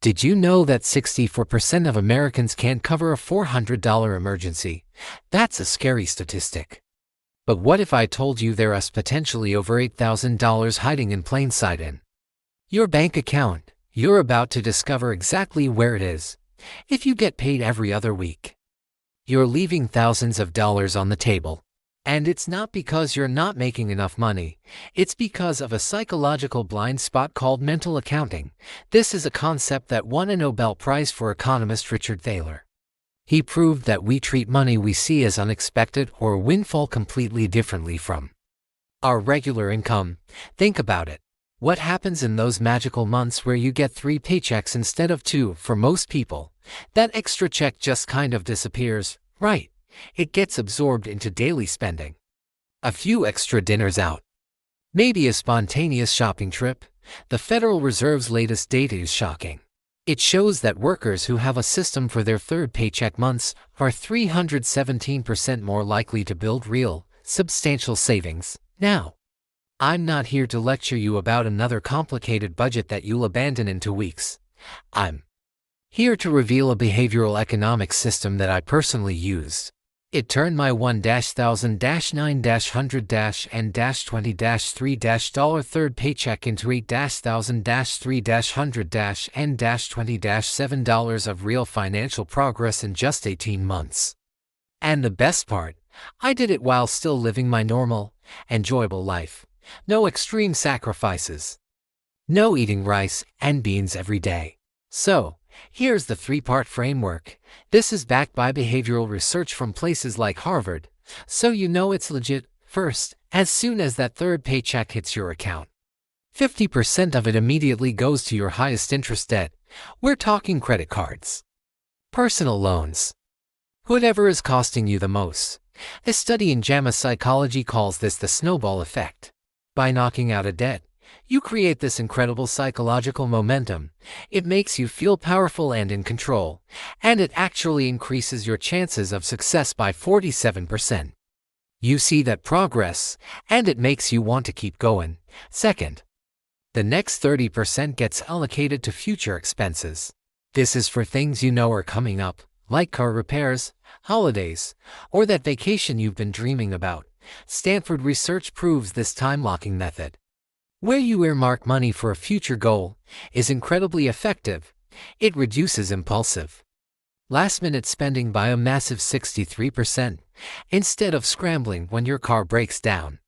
Did you know that 64% of Americans can't cover a $400 emergency? That's a scary statistic. But what if I told you there is potentially over $8,000 hiding in plain sight in your bank account? You're about to discover exactly where it is. If you get paid every other week, you're leaving thousands of dollars on the table. And it's not because you're not making enough money. It's because of a psychological blind spot called mental accounting. This is a concept that won a Nobel Prize for economist Richard Thaler. He proved that we treat money we see as unexpected or a windfall completely differently from our regular income. Think about it. What happens in those magical months where you get 3 paychecks instead of 2? For most people, that extra check just kind of disappears, right? It gets absorbed into daily spending. A few extra dinners out. Maybe a spontaneous shopping trip. The Federal Reserve's latest data is shocking. It shows that workers who have a system for their 3rd paycheck months are 317% more likely to build real, substantial savings. Now, I'm not here to lecture you about another complicated budget that you'll abandon in 2 weeks. I'm here to reveal a behavioral economics system that I personally used. It turned my 1-1000-9-100-and-20-3 $3 paycheck into 8-1000-3-100-and-20-7 of real financial progress in just 18 months. And the best part, I did it while still living my normal, enjoyable life. No extreme sacrifices. No eating rice and beans every day. So, here's the 3-part framework. This is backed by behavioral research from places like Harvard, so you know it's legit. First, as soon as that 3rd paycheck hits your account, 50% of it immediately goes to your highest interest debt. We're talking credit cards, personal loans, whatever is costing you the most. A study in JAMA Psychology calls this the snowball effect. By knocking out a debt, you create this incredible psychological momentum. It makes you feel powerful and in control, and it actually increases your chances of success by 47%. You see that progress, and it makes you want to keep going. Second, the next 30% gets allocated to future expenses. This is for things you know are coming up, like car repairs, holidays, or that vacation you've been dreaming about. Stanford research proves this time-locking method, where you earmark money for a future goal, is incredibly effective. It reduces impulsive, last-minute spending by a massive 63%. Instead of scrambling when your car breaks down,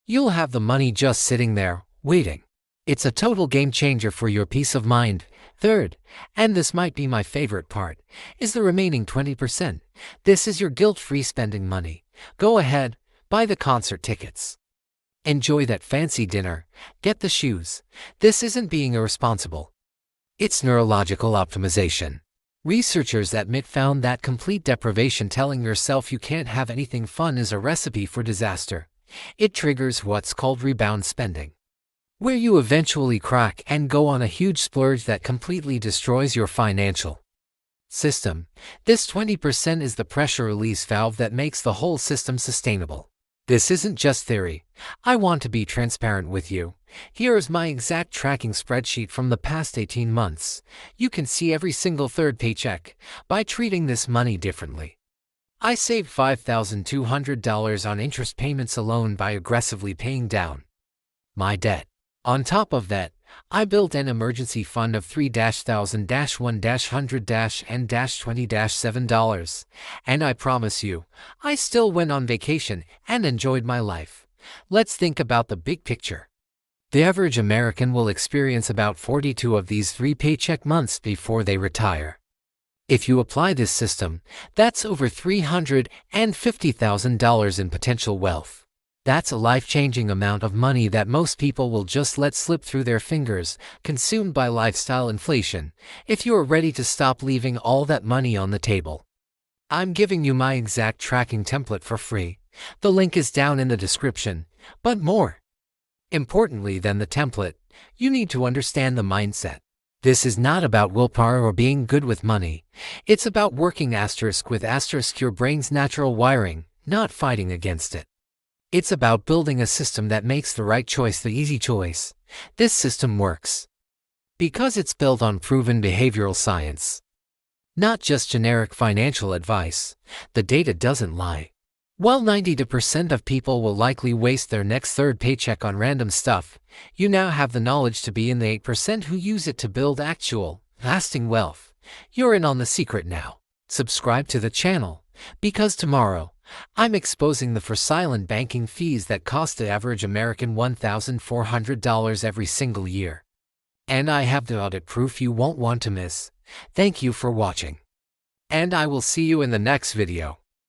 you'll have the money just sitting there, waiting. It's a total game-changer for your peace of mind. Third, and this might be my favorite part, is the remaining 20%. This is your guilt-free spending money. Go ahead, buy the concert tickets. Enjoy that fancy dinner, get the shoes. This isn't being irresponsible. It's neurological optimization. Researchers at MIT found that complete deprivation, telling yourself you can't have anything fun, is a recipe for disaster. It triggers what's called rebound spending, where you eventually crack and go on a huge splurge that completely destroys your financial system. This 20% is the pressure release valve that makes the whole system sustainable. This isn't just theory. I want to be transparent with you. Here is my exact tracking spreadsheet from the past 18 months. You can see every single 3rd paycheck. By treating this money differently, I saved $5,200 on interest payments alone by aggressively paying down my debt. On top of that, I built an emergency fund of $3,000-1-100-and-20-7. And I promise you, I still went on vacation and enjoyed my life. Let's think about the big picture. The average American will experience about 42 of these 3 paycheck months before they retire. If you apply this system, that's over $350,000 in potential wealth. That's a life-changing amount of money that most people will just let slip through their fingers, consumed by lifestyle inflation. If you are ready to stop leaving all that money on the table, I'm giving you my exact tracking template for free. The link is down in the description. But more importantly than the template, you need to understand the mindset. This is not about willpower or being good with money. It's about working with your brain's natural wiring, not fighting against it. It's about building a system that makes the right choice the easy choice. This system works Because it's built on proven behavioral science, not just generic financial advice. The data doesn't lie. While 90% of people will likely waste their next third paycheck on random stuff, you now have the knowledge to be in the 8% who use it to build actual, lasting wealth. You're in on the secret now. Subscribe to the channel, because tomorrow, I'm exposing the silent banking fees that cost the average American $1,400 every single year. And I have the audit proof you won't want to miss. Thank you for watching. And I will see you in the next video.